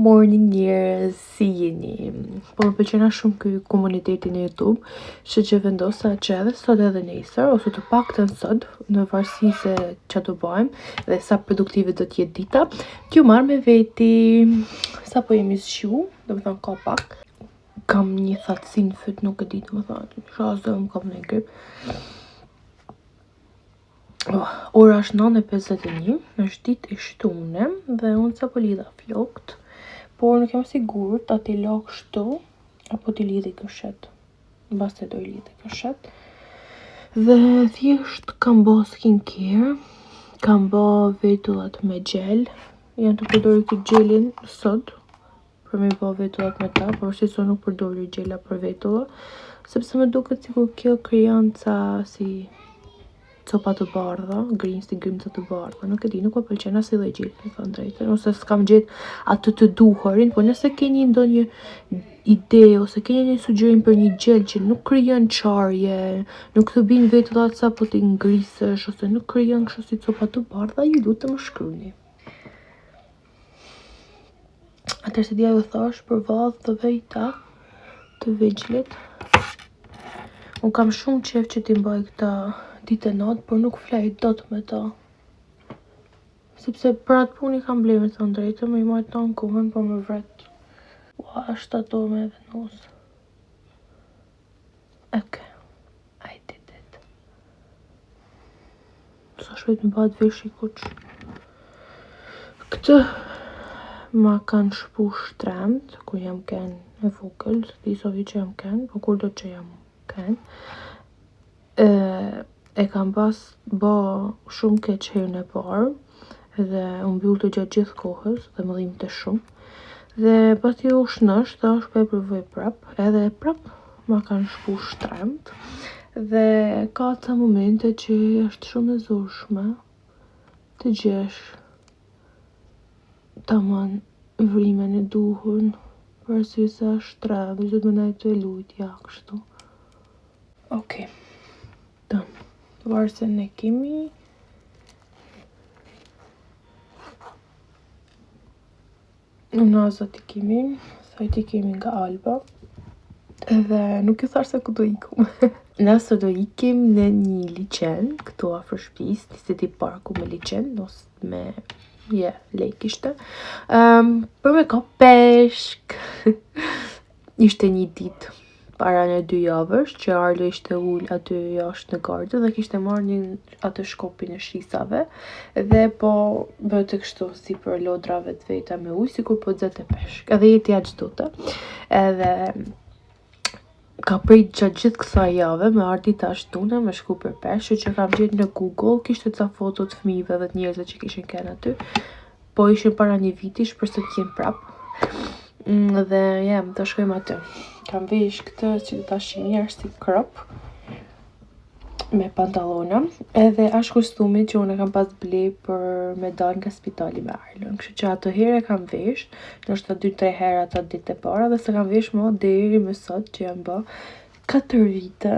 Morning njerëz, si jeni? Po më pëlqena shumë ky komuniteti në YouTube, që vendosa që edhe sot edhe nesër, ose të paktën sot, në varësi se ç'a do bëjmë dhe sa produktive do t'jetë dita, t'ju marr me veti. Sa po jemi zgju, domethënë ka pak. Kam një thatësi në fyt, nuk e di domethënë, shazë më kam në grip. Ora është 9:51, është ditë e shtune dhe unë sa po lidha flokt, por nuk jam sigurt a t'i la kështu apo t'i lidhi gëshet. Mbas se do i lidhi gëshet. Dhe thjesht kam bë skincare, kam bë vetullat me gjel. Jam të përdori këtë gjelin sot për me bë vetullat me ta, por si sot nuk përdori gjela për vetulla, sepse më duket sikur kjo krijon ca si copa të bardha, si grimca të bardha, nuk e di, nuk më pëlqen as edhe gjel, me thënë drejtën, ose s'kam gjetë atë të duhurin, po nëse keni ndonjë ide ose keni një sugjerim për një gjel që nuk krijon çarje, nuk të bin vetullat sa po t'i ngrisësh, ose nuk krijon kështu si copa të bardha, ju lutem më shkruani. Atëherë se dia ju thash për vallë të vejta të vegjlit. Unë kam shumë qef që t'i mbaj këta ditë e natë, por nuk flej dot me ta. Sepse për atë punë i kam blej me thënë drejtën, më i majtë ta në kohën, po më vret. Ua, është ato me vendos. Okay, I did it. Sa shpejt më bëhet veshi kuq. Këtë ma kanë shpu shtremt, kur jam ken e vogël, di sovi që jam ken, po kur do që jam ken. E kam pas bë shumë keq herën e parë dhe u mbyll të gjatë gjithë kohës dhe më dhimbte shumë. Dhe pasi u shnosh, thash po e provoj prap, edhe prap ma kanë shpu shtremt. Dhe ka ca momente që është shumë e zorshme të gjesh tamam vrimen e duhur, për arsye se është shtremt, dhe gjithë më nejtë e lutja kështu. Okej. Varsën e kemi. Nazat i kemi, sajt i kemi nga Alba. Edhe nuk ju thash se ku do ikum. Nëse do ikim në një liçen, këtu afër shtëpisë, në City Parku me liçen, ose me lek ishte. Për me ka peshk. Ishte një ditë para në 2 javësh që Arlo ishte ul aty jashtë në gardë dhe kishte marrë një atë shkopin e shisave dhe po bëte kështu si për lodrave të veta me ujë, sikur po xete peshk. Edhe jeti aq çdote. Edhe ka prit gjatë gjithë kësaj jave me ardhi tash tune me shku për peshk, që kam gjetë në Google, kishte ca foto të fëmijëve dhe të njerëzve që kishin kënë aty. Po ishin para një viti, shpresoj të jenë prap. Dhe do shkojmë aty. Kam vesh këtë që të tash njerë si crop me pantallona, edhe ashtë kostumi që unë e kam pas ble për me dal nga spitali me Arlon. Kështu që ato herë e kam vesh, ndoshta 2-3 herë ato ditë e para, dhe se kam vesh më deri më sot që jam bë 4 vite.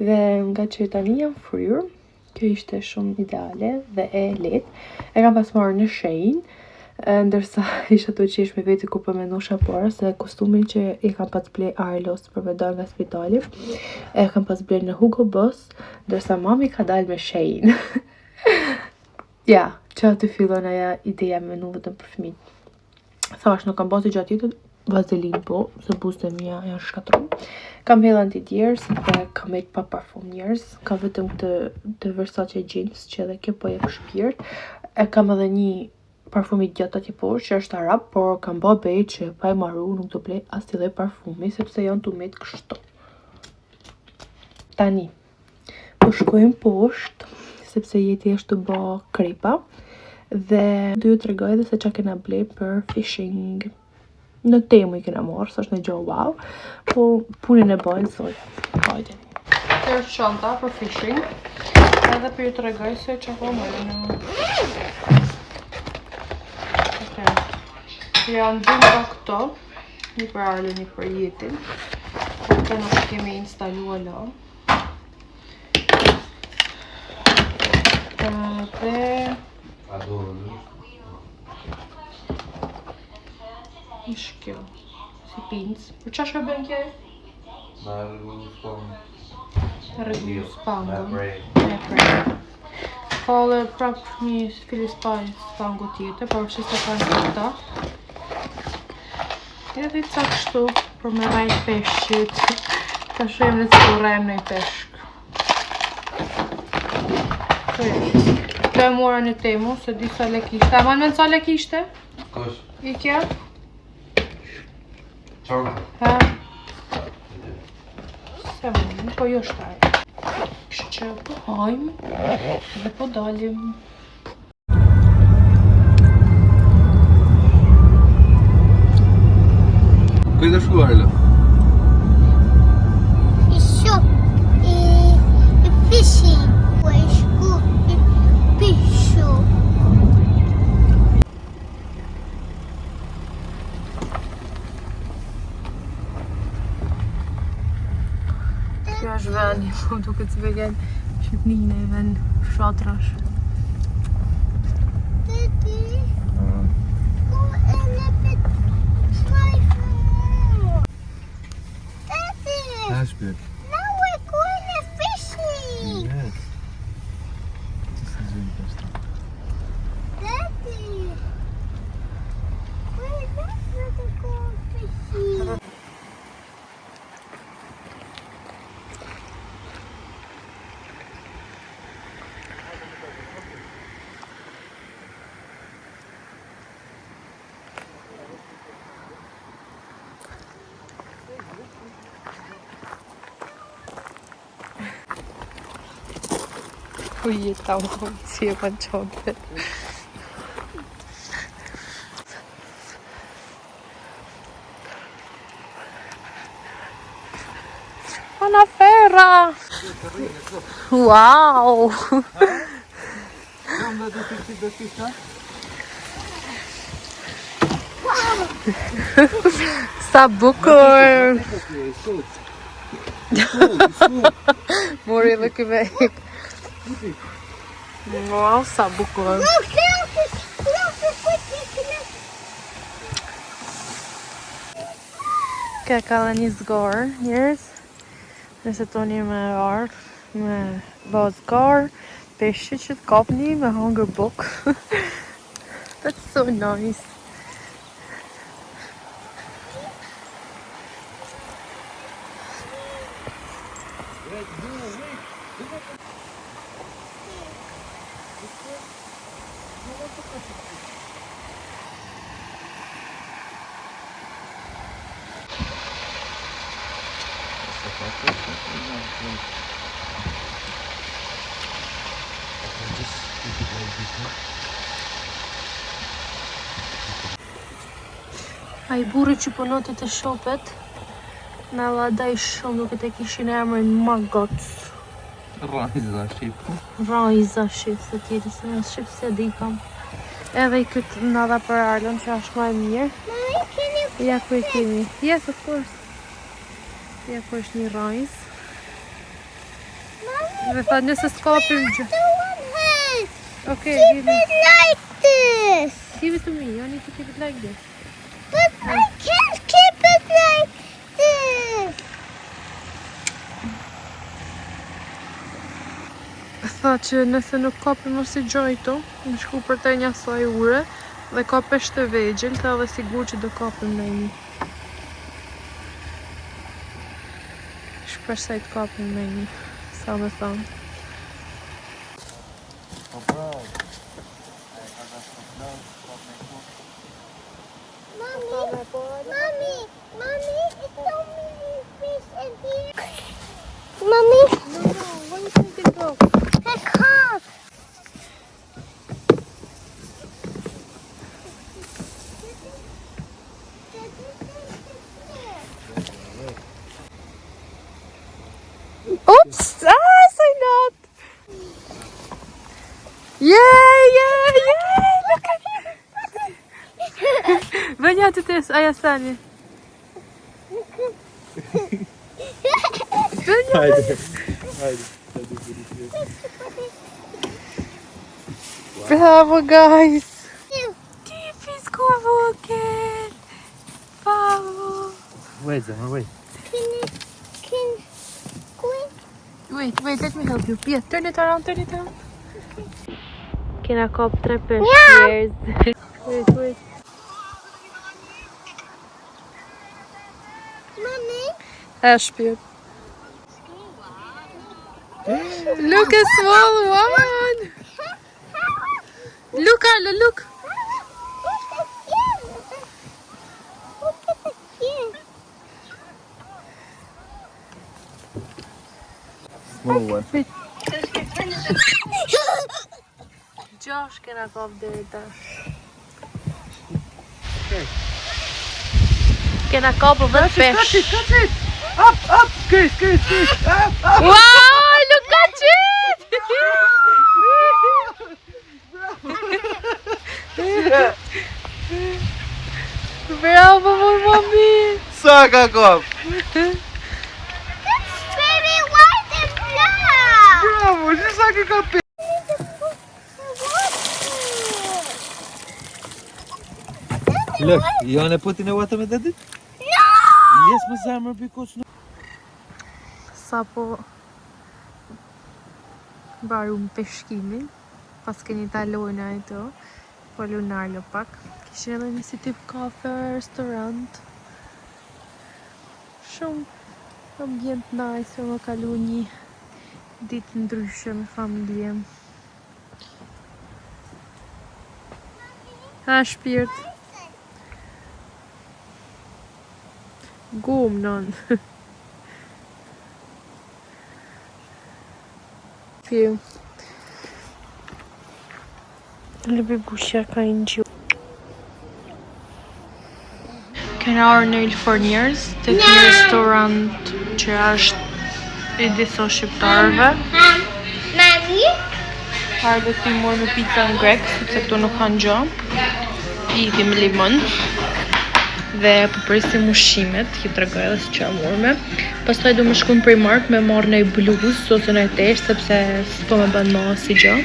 Dhe nga që tani jam fryrë, kjo ishte shumë ideale dhe e lehtë. E kam pas marrë në Shein, ndërsa isha të qesh me veti ku për me nusha para, se kostumin që i kam pas ble Arlos për me dal nga spitali, e kam pas ble në Hugo Boss, ndërsa mami ka dal me Shein. Ja, që aty fillon aja ideja me nu vetëm për fëmijët. Thash, nuk kam bati gjatë jetën, vazelin po, se buzët e mia janë shkatrum. Kam hedh anti-tears dhe kam heq pa parfum njerëz. Kam vetëm të Versace jeans, që edhe kjo po jep shpirt. E kam edhe një parfumi gjatë atje poshtë që është arab, por kam bë bej që pa e marru nuk do blej asnjë lloj parfumi, sepse janë të met kështu. Tani po shkojmë poshtë, sepse jeti është të bë krepa dhe do ju tregoj edhe se çka kena blej për fishing. Në Temu i kena marrë, s'është në gjo wow, po punën e bajnë sot. Hajde. Kjo është çanta për fishing, edhe për ju tregoj se çka po marrë. Janë 2 nga këto, një për Arlo, një për jetin. Këto nuk kemi instalua la. Dhe Ish kjo. Si pincë. Për qa shka bën kjo? Me rregullu spangën. Të rregullu spangën. Me prej. Ka edhe prap një filispaj spangu tjetër, por që se ka një këta. Edhe ca kështu, për me rajt peshqit. Ka shumë në të rajmë në i peshk. Këto e mora një temu, se di sa lek ishte. A manë me në ca lek ishte? Kush? I kja? Qorë? Ha? Se vëmë, po jo shtaj. Kështë që po hajmë dhe po dalim. Ku i ka shkuar, Arlo? I shop i fishing. Ku i shku i pishu. Kjo është veni, po duke të vegen Shqipnine e ven fshatrash. Daddy, go and let it fly more. Daddy, Ashby. now we're going fishing. Yes. This is really best. Daddy, we're not gonna go fishing. Ui, tam si e kanë qante. Una ferra! Wow! Sa bukur! Mori edhe këve. Wow, sa bukur! Ka ka dhe një zgorë, njërës. Nëse toni me ardh, me bazë garë, peshqe që të kapni me hangër buk. That's so nice. Ai burri që punonte te shopet na ladaj shumë, duke të kishin emrin Magot. Rajza shqip. Rajza shqip, se tjeri se në shqip se di kam. Edhe I këtë në dha për Arlon që është më e mirë. Mommy, can you Ja ku e kemi. Yes, of course. Ja ku është një rajz. Dhe tha nëse s'kapim gjë. do one hand? Okay, Keep give me. it like this. Give it to me. You need to keep it like this. But I can't keep it like this. Tha që nëse nuk kapim mos I gjoj këtu, në shku për te një saj ure dhe ka pesht të vegjël, tha dhe sigur që do kapim në një. Shpresoj të kapim në një, sa me thonë. Mommy, it's so many fish in here. Mommy, No, where you think it go? I can't. Oops! Ah, say not! Yay! Look at you! Venha të tes, aja stani. Hajde. Bravo, guys! Tiffy's kovuken! Wait, Zahra, wait. Wait, let me help you. Yeah, turn it around. Kena kap 3 pesh, cheers. Wait. Mommy. Shpirt. Look, a small one. Look, Arlo, look. Small one. Josh kena kap deri tash. Kena kap edhe pesh. Catch it! Up! Squeeze! Up! Wow, look at it! Bravo, mommy! Saca, Cobb! Baby, white and black. Bravo! Just like a cup. Look, you wanna put in the water with that? No! Yes, my Zahra, because no. Sapo barum peshkimin, pas keni talojnë ato, po lunar lo pak. Kishin edhe një si tip kafe, restorant. Shumë ambient nice, më kalu një ditë ndryshe me familje. Ha, shpirt. Gom, non. Piu. Lubi bushja ka ingjë. Kena orë në Ilfornjers, të një restorant që është i disa shqiptarëve. Mami? Ardhe ti morë me pizza në grek, sepse këtu nuk kanë gjë. Piti me limon. Dhe përpresim ushqimet, ju tregoj edhe si që morme. Pastaj du me shku në Primark me marrë në bluz ose në tesh, sepse s'po me bën ma si gjë.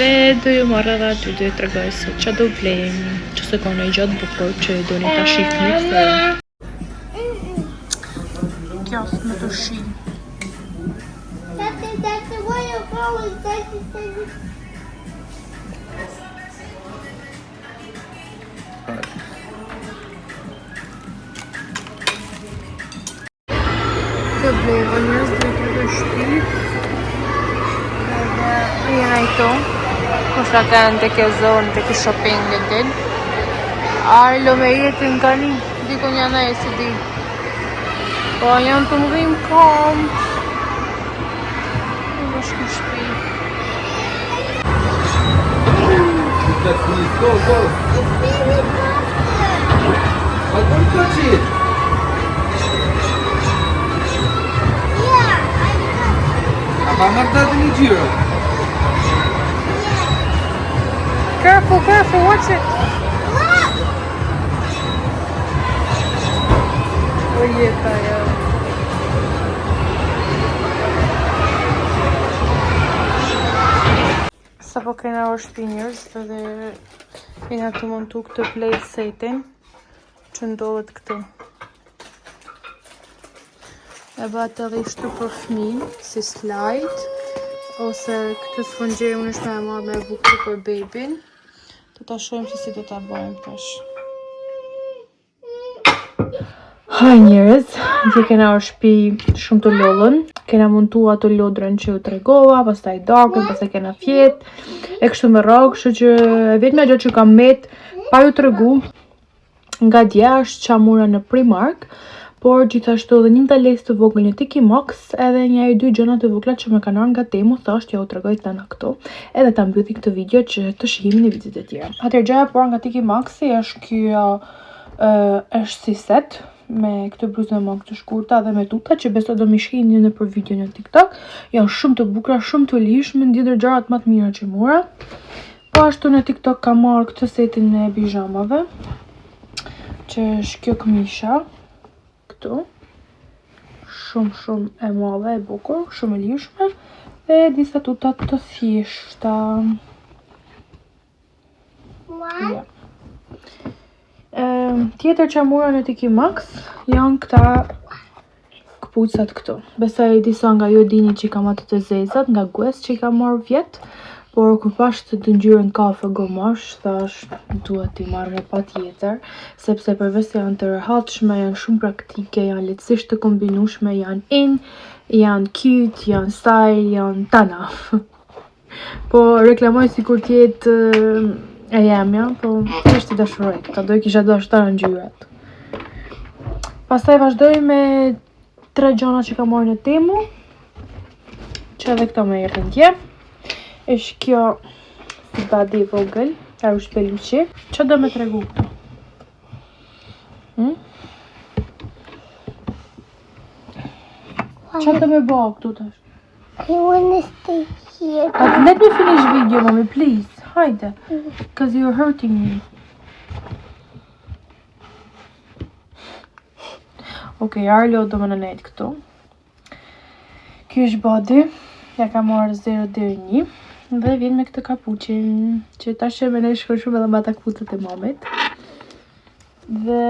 Dhe do ju marrë edhe aty, do ju tregoj se që do blejmë, që se ka në i gjatë bukur që do një ta shifni se... Kjas me të shi. That's the way of going. Të blejve njës dhe të dhe shpi. Edhe jena i to. Kusha ka në të ke zonë, të ke shopping në din. Arlo me jetin ka një, diko një në e si di. Po janë të mëdhim kam. Në shku shpi. Go! But don't touch it! I'm not that in Giro. Careful, watch it. Oh yeah, Kaya. Sa po kena orë shpinjës dhe jena të montu këtë plate setin që ndodhet këtu. E bat edhe ishtu për fëmin, si slide, ose këtë sfëngje unë është me e marrë me bukë për babyn. Të ta shojmë se si do ta bëjmë tash. Haj njerëz, dhe kena orë shpi shumë të lollën. Kena montu ato lodrën që ju tregova, pastaj darkën, pastaj kena fjet, e kështu me radhë, kështu që vetmja gjë që kam met pa ju tregu nga dje është çamura në Primark. Por gjithashtu edhe një tales të vogël një Tiki Max, edhe një e dy gjëna të vogla që më kanë ardhur nga Temu, thashtë ja u tregoj tani këtu. Edhe ta mbylli këtë video që të shihemi në videot e tjera. Atëherë gjëja por nga Tiki Maxi është ky është si set me këtë bluzë me të shkurta dhe me tuta që besoj do më shihni në për video në TikTok. Janë shumë të bukura, shumë të lishme, ndër gjërat më të mira që mora. Po ashtu në TikTok kam marrë këtë setin e pijamave, që është kjo këmisha. Shumë e madhe e bukur, shumë e lishme dhe disa tuta të thjeshta. What? Tjetër që mora në Tiki Max janë këta këpucat këtu. Besoj disa nga ju dini që kam ato të zezat nga Guess që i kam marrë vjet, por kur pash të ngjyrën kafe gomash, thash duhet t'i marr me patjetër, sepse përveç se janë të rehatshme, janë shumë praktike, janë lehtësisht të kombinueshme, janë in, janë cute, janë style, janë tana. Po reklamoj sikur t'jetë e jemja, po thjesht i dashuroj këta, do i kisha dashur ngjyrat. Pastaj vazhdoj me 3 gjona që kam marrë në Temu, që edhe këta më erdhën dje. Është kjo si badi i vogël, ajo është peluçi. Çfarë do me tregu këtu? Çfarë do me bëu këtu tash? I wanna stay here. Let me finish video, mommy, please. Hajde. Because you're hurting me. Okay, Arlo do më në nejtë këtu. Kjo është body. Ja ka marrë 0 deri 1. Dhe vjen me këtë kapuqin, që tash e më ne shkoj shumë edhe me ata kapucat e mamit. Dhe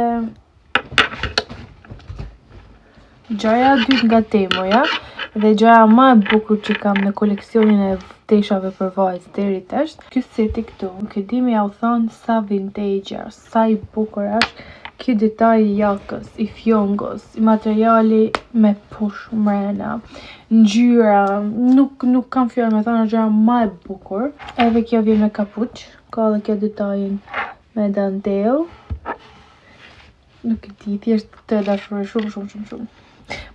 gjaja e dytë nga Temoja, dhe gjaja më e bukur që kam në koleksionin e teshave për vajzë deri tash, ky seti këtu. Nuk e di më ja u thon sa vintage është, sa i bukur është ky detaj i jakës, i fjongos, i materiali me push mrena, ngjyra, nuk kam fjalë me thënë gjëra më e bukur. Edhe kjo vjen me kapuç, ka edhe kjo detajin me dantel. Nuk e di, thjesht të dashuroj shumë.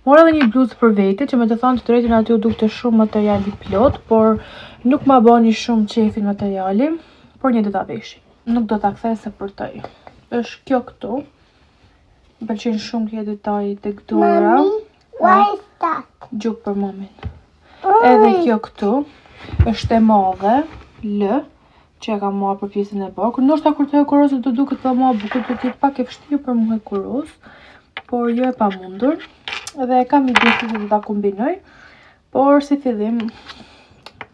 Mora edhe një bluzë për vete, që me të thënë të drejtën aty u dukte shumë materiali plot, por nuk ma bani shumë qefin materiali, por një do ta veshi. Nuk do ta kthej se përtej. Është kjo këtu. Më pëlqen shumë kjo detaj tek dora. Mommy, what is that? Gjuk për mamin. Edhe kjo këtu është e madhe, L, që e kam marrë për pjesën e barkut. Ndoshta kur të hekurosë do duket pa më bukur, do të jetë pak e vështirë për mua hekurosë, por jo e pamundur. Dhe kam ide se do ta kombinoj, por si fillim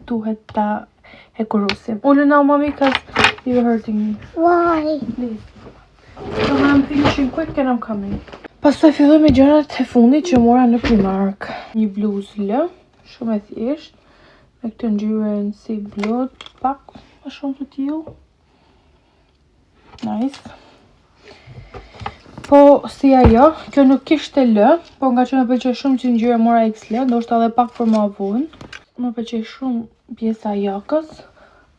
duhet ta hekurosim. Ulu now, mommy, because you're hurting me. Why? Please. So I'm finishing quick and I'm coming. Pastaj filloj me gjërat e fundit që mora në Primark. Një bluzë L, shumë e thjeshtë, me këtë ngjyrën si blu, pak më shumë të tillë. Nice. Po si ajo, kjo nuk kishte L, por nga që më pëlqej shumë që ngjyra mora XL, ndoshta edhe pak për më vonë. Më pëlqej shumë pjesa e jakës,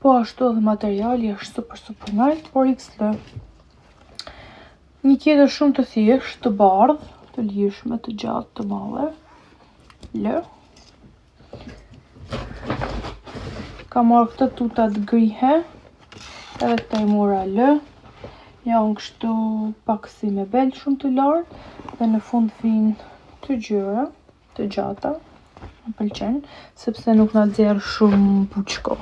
po ashtu edhe materiali është super nice, por XL. Një tjetër shumë të thjeshtë, të bardhë, të lirshme, të gjatë, të madhe. L. Ka marrë këtë tutat grihe, edhe këta i mora L. Janë kështu pak si me bel shumë të lartë, dhe në fund vinë të gjyra, të gjata. Më pëlqen, sepse nuk na nxjerr shumë buçko.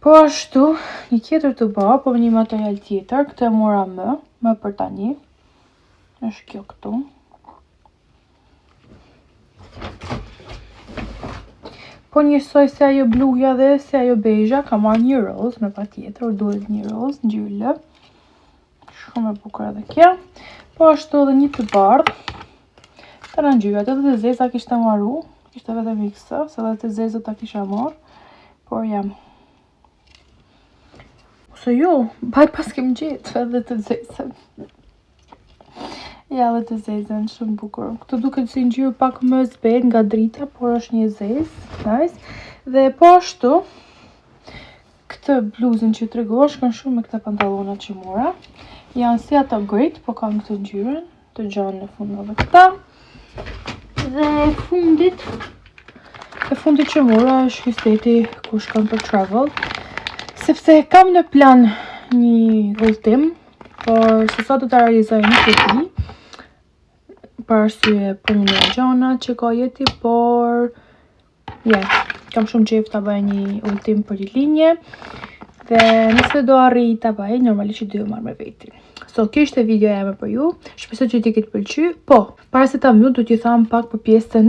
Po ashtu, një tjetër të bardhë, po me një material tjetër, këtë e mora më për tani. Është kjo këtu. Po njësoj se ajo bluja dhe se ajo bejgja, ka marrë një roz me patjetër, duhet një roz, ngjyrë L. Shumë e bukur edhe kjo. Po ashtu edhe një të bardhë. Të në ngjyrat, edhe të zeza kishte marru, kishte vetëm X, se edhe të zeza ta kisha marrë, por jam. Ose jo, baj pas kem gjetë edhe të zezën. Ja, edhe të zezën, shumë bukur. Këtu duket si ngjyrë pak më zbet nga drita, por është një zezë, nice. Dhe po ashtu, këtë bluzën që tregova shkon shumë me këta pantallona që mora. Janë si ato grit, po kanë këtë ngjyrën, të gjanë në fund edhe këta. Dhe fundit që mora është ky seti ku shkon për travel. Sepse kam në plan një udhëtim, por se sa do ta realizoj nuk e di. Për arsye punë e gjona që ka jeti, por kam shumë qejf ta bëj një udhëtim për linje. Dhe nëse do arrij ta bëj, normalisht do marr me veti. So, kjo ishte videoja ime për ju. Shpresoj që t'i ketë pëlqyer. Po, para se ta mbyll, do t'ju them pak për pjesën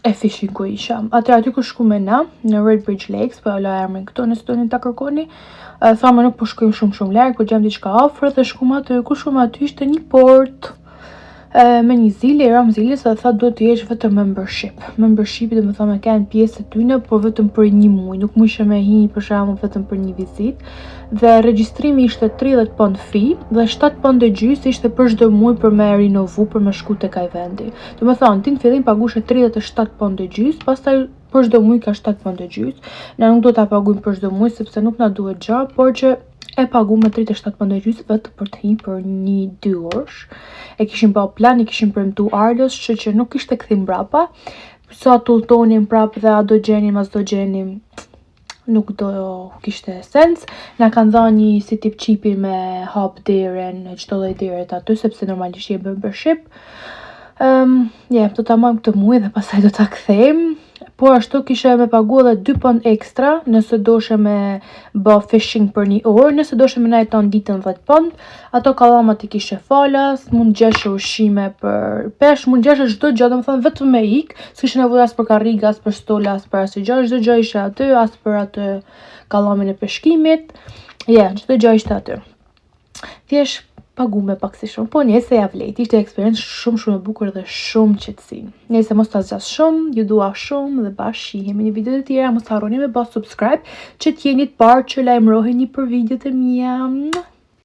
e fishin ku isha. Atëherë aty ku shku me na, në Red Bridge Lakes, po la emrin këto nëse doni ta kërkoni. Thamë nuk po shkojmë shumë larg, po gjejmë diçka afër dhe shkuam aty. Ku shkuam aty ishte një port me një zile, ram zile sa tha duhet të jesh vetëm membership. Membershipi do të thonë kanë pjesë të tyne, por vetëm për 1 muaj, nuk mundeshe me hi për shembull vetëm për 1 vizitë. Dhe regjistrimi ishte 30 pond fee dhe 7 pond e gjys ishte për çdo muaj për me rinovu, për me shku tek ai vendi. Do të thonë ti në fillim pagushe 37 pond e gjys, pastaj për çdo muaj ka 7 pond e gjys. Ne nuk do ta pagujmë për çdo muaj sepse nuk na duhet gjë, por që e pagu me 37 pond e gjys vetë për të hi për 1-2 orësh. E kishim bërë plan, i kishim premtu Arlos, që nuk ishte kthim mbrapa. Sa tulltonim prap dhe a do gjenim, as do gjenim, nuk do kishte sens. Na kanë dhënë një si tip qipi me hap derën, çdo lloj deret aty, sepse normalisht je membership. Do ta marrim këtë muaj dhe pastaj do ta kthejmë. Por ashtu kishe me pagu edhe 2 pond ekstra nëse doshe me bë fishing për 1 orë, nëse doshe me najton ditën 10 pond. Ato kallamat i kishe falas, mund gjeshe ushqime për pesh, mund gjeshe çdo gjë, domethënë vetëm me ik, s'kishe nevojë as për karrige, as për stola, as për asnjë gjë, çdo gjë ishte aty, as për atë kallamin e peshkimit. Çdo gjë ishte aty. Thjesht pagume pak si shumë, po njëse ja vlejt, ishte eksperiencë shumë e bukur dhe shumë qetësi. Nëse mos ta zgjas shumë, ju dua shumë dhe bashkë shihemi në video të tjera, mos harroni me bë subscribe që t'jeni të parë që lajmëroheni për videot e mia.